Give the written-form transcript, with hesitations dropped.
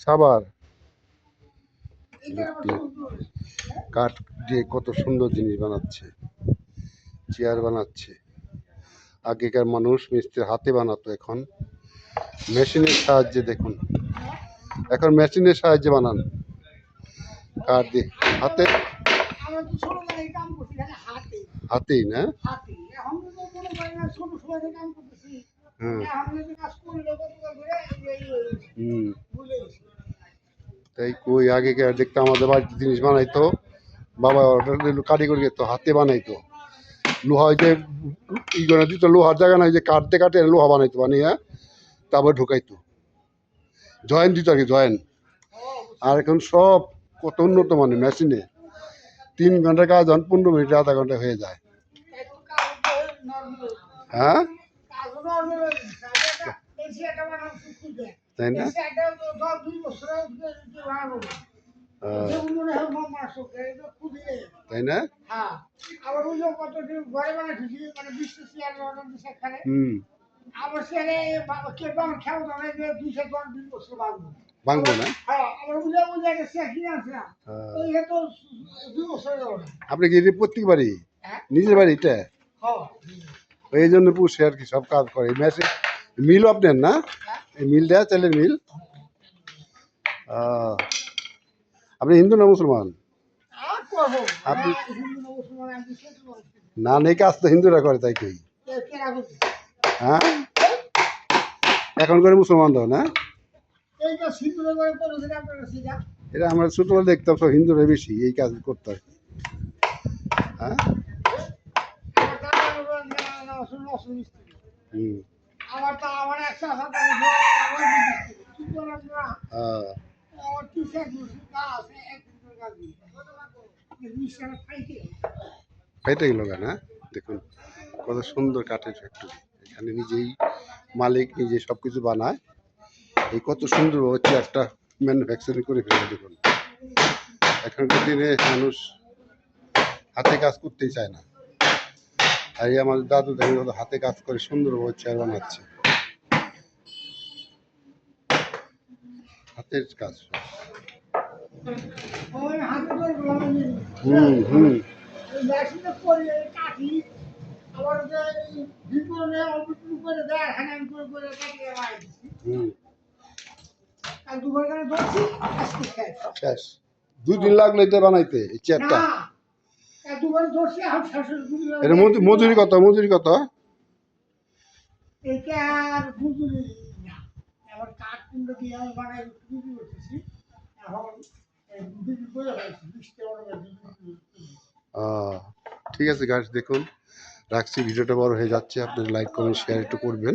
সাবার কাঠ দিয়ে কত সুন্দর জিনিস বানাচ্ছে, চেয়ার বানাচ্ছে। আগেকার মানুষ মিস্ত্রি হাতে বানাতো, এখন মেশিনের সাহায্যে দেখুন, এখন মেশিনের সাহায্যে বানান কাঠ দিয়ে। হাতে হাতেই না, তাই কই আগেকার দেখতাম আমাদের বাড়িতে জিনিস বানাইতো, বাবা কারিগরি তো হাতে বানাইতো। লোহা যে ই করে দিত, লোহার জায়গা নাই যে কাটতে কাটে লোহা বানাইতো, বানিয়ে তারপর ঢুকাইতো, জয়েন দিত আর কি, জয়েন। আর এখন সব কত উন্নত মানে মেশিনে 3 ঘন্টার কাজ 15 মিনিটে আধা ঘন্টা হয়ে যায়। হ্যাঁ তাই না, তাই না। ভাঙবো না, আপনি কি প্রত্যেকবারই নিজের বাড়ি এটা এই জন্য পুষে আর কি, সব কাজ করে। মেশিন মিল আপনার না, এই মিল দেয়া চালের মিল। আপনি হিন্দু না মুসলমান? আপনি না, নেই কাজ তো হিন্দুরা করে, তাই কই। হ্যাঁ এখন করে মুসলমানরাও না, এটা আমরা ছোটবেলা দেখতাম সব হিন্দুরা বেশি এই কাজ করতে হয়। হ্যাঁ ফেটে গেল না, দেখুন কত সুন্দর কাঠের ফ্যাক্টরি। এখানে নিজেই মালিক, নিজে সবকিছু বানায়। এই কত সুন্দর হচ্ছে একটা ম্যানুফ্যাকচারিং করে ফেলে। দেখুন এখনকার দিনে মানুষ হাতে কাজ করতেই চায় না, আর আমাদের দাদু দাদু হাতে কাজ করে সুন্দরভাবে চেয়ার বানাচ্ছে, হাতের কাজ। শেষ 2 দিন লাগলো এটা বানাইতে, এই চেয়ারটা। এটা মজুরি কত, মজুরি কত? ঠিক আছে গাইস, দেখুন রাখছি, ভিডিওটা বড় হয়ে যাচ্ছে, আপনারা লাইক কমেন্ট শেয়ার একটু করবেন।